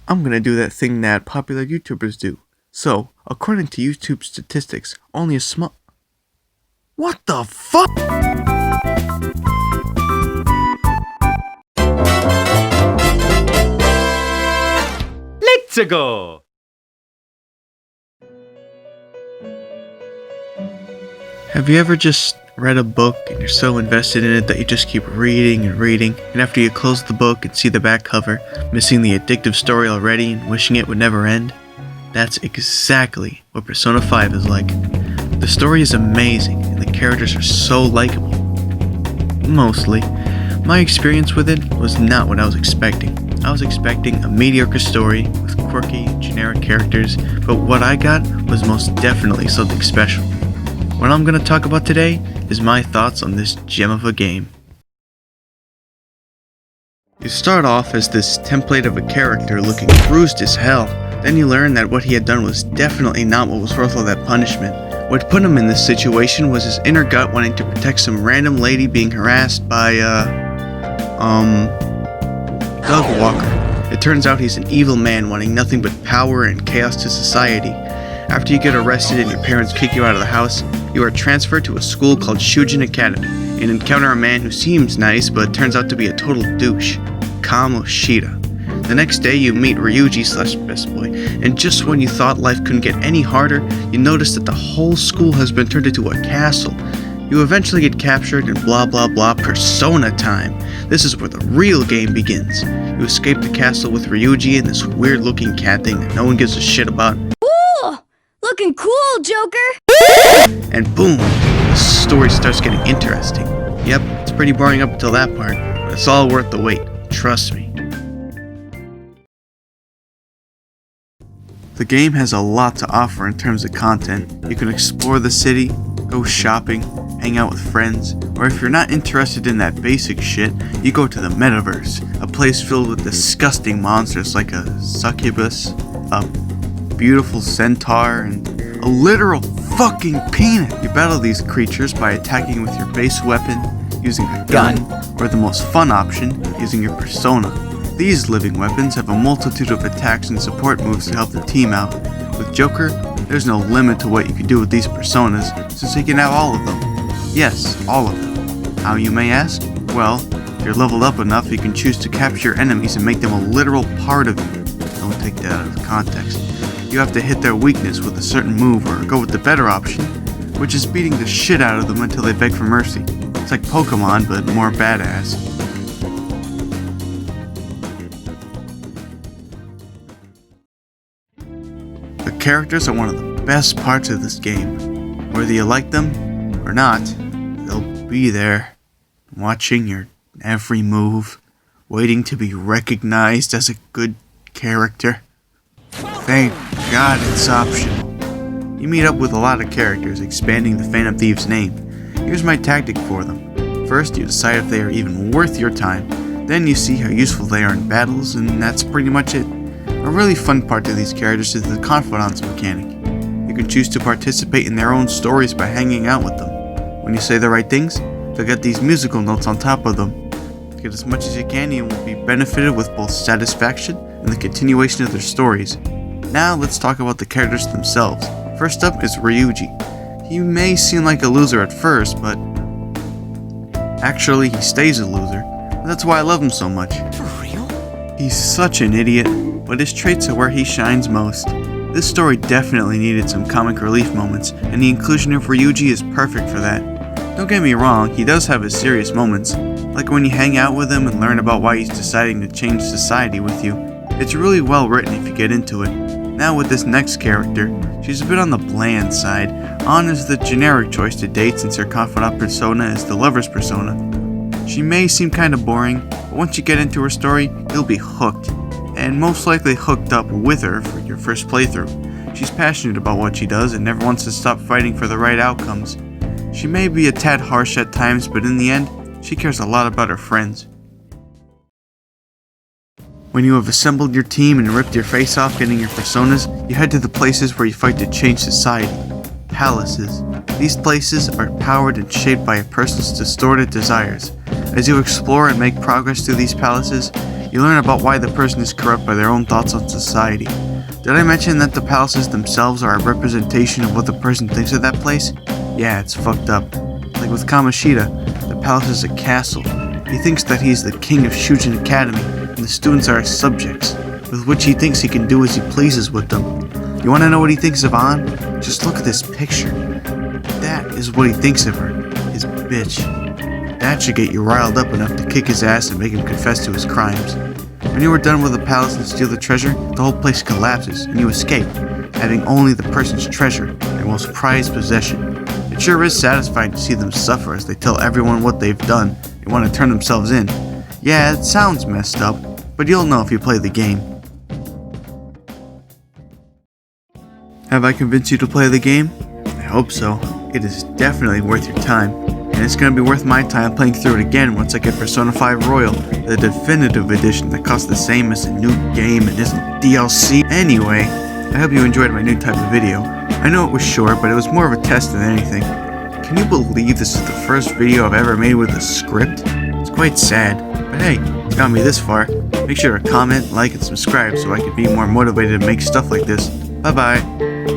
I'm gonna do that thing that popular YouTubers do. So, according to YouTube statistics, only a small... What the fuck? Let's go! Have you ever just read a book and you're so invested in it that you just keep reading and reading, and after you close the book and see the back cover, missing the addictive story already and wishing it would never end? That's exactly what Persona 5 is like. The story is amazing and the characters are so likable. Mostly. My experience with it was not what I was expecting. I was expecting a mediocre story with quirky, generic characters, but what I got was most definitely something special. What I'm going to talk about today is my thoughts on this gem of a game. You start off as this template of a character looking bruised as hell. Then you learn that what he had done was definitely not what was worth all that punishment. What put him in this situation was his inner gut wanting to protect some random lady being harassed by, Doug Walker. It turns out he's an evil man wanting nothing but power and chaos to society. After you get arrested and your parents kick you out of the house, you are transferred to a school called Shujin Academy and encounter a man who seems nice but turns out to be a total douche, Kamoshida. The next day you meet Ryuji/Best Boy, and just when you thought life couldn't get any harder, you notice that the whole school has been turned into a castle. You eventually get captured and blah blah blah Persona time. This is where the real game begins. You escape the castle with Ryuji and this weird looking cat thing that no one gives a shit about. Ooh, looking cool, Joker! And boom, the story starts getting interesting. Yep, it's pretty boring up until that part, but it's all worth the wait, trust me. The game has a lot to offer in terms of content. You can explore the city, go shopping, hang out with friends, or if you're not interested in that basic shit, you go to the metaverse, a place filled with disgusting monsters like a succubus, a beautiful centaur, and a literal fucking peanut. You battle these creatures by attacking with your base weapon, using a gun, or the most fun option, using your persona. These living weapons have a multitude of attacks and support moves to help the team out. With Joker, there's no limit to what you can do with these personas, since he can have all of them. Yes, all of them. How, you may ask? Well, if you're leveled up enough, you can choose to capture your enemies and make them a literal part of you. Don't take that out of context. You have to hit their weakness with a certain move or go with the better option, which is beating the shit out of them until they beg for mercy. It's like Pokemon, but more badass. The characters are one of the best parts of this game. Whether you like them or not, they'll be there, watching your every move, waiting to be recognized as a good character. Thank God it's optional. You meet up with a lot of characters, expanding the Phantom Thieves' name. Here's my tactic for them. First, you decide if they are even worth your time. Then you see how useful they are in battles, and that's pretty much it. A really fun part to these characters is the confidants mechanic. You can choose to participate in their own stories by hanging out with them. When you say the right things, they'll get these musical notes on top of them. Get as much as you can, you will be benefited with both satisfaction and the continuation of their stories. Now let's talk about the characters themselves. First up is Ryuji. He may seem like a loser at first, but actually he stays a loser. And that's why I love him so much. For real? He's such an idiot, but his traits are where he shines most. This story definitely needed some comic relief moments, and the inclusion of Ryuji is perfect for that. Don't get me wrong, he does have his serious moments, like when you hang out with him and learn about why he's deciding to change society with you. It's really well written if you get into it. Now with this next character, she's a bit on the bland side. Ann is the generic choice to date since her confidant persona is the lover's persona. She may seem kinda boring, but once you get into her story, you'll be hooked. And most likely hooked up with her for your first playthrough. She's passionate about what she does and never wants to stop fighting for the right outcomes. She may be a tad harsh at times, but in the end, she cares a lot about her friends. When you have assembled your team and ripped your face off getting your personas, you head to the places where you fight to change society. Palaces. These places are powered and shaped by a person's distorted desires. As you explore and make progress through these palaces, You learn about why the person is corrupt by their own thoughts on society. Did I mention that the palaces themselves are a representation of what the person thinks of that place? Yeah, it's fucked up. Like with Kamoshida, the palace is a castle. He thinks that he's the king of Shujin Academy, and the students are his subjects, with which he thinks he can do as he pleases with them. You want to know what he thinks of Ann? Just look at this picture. That is what he thinks of her, his bitch. That should get you riled up enough to kick his ass and make him confess to his crimes. When you are done with the palace and steal the treasure, the whole place collapses and you escape, having only the person's treasure, their most prized possession. It sure is satisfying to see them suffer as they tell everyone what they've done and want to turn themselves in. Yeah, it sounds messed up, but you'll know if you play the game. Have I convinced you to play the game? I hope so. It is definitely worth your time, and it's going to be worth my time playing through it again once I get Persona 5 Royal, the definitive edition that costs the same as a new game and isn't DLC. Anyway, I hope you enjoyed my new type of video. I know it was short, but it was more of a test than anything. Can you believe this is the first video I've ever made with a script? It's quite sad, but hey, it's got me this far. Make sure to comment, like, and subscribe so I can be more motivated to make stuff like this. Bye bye.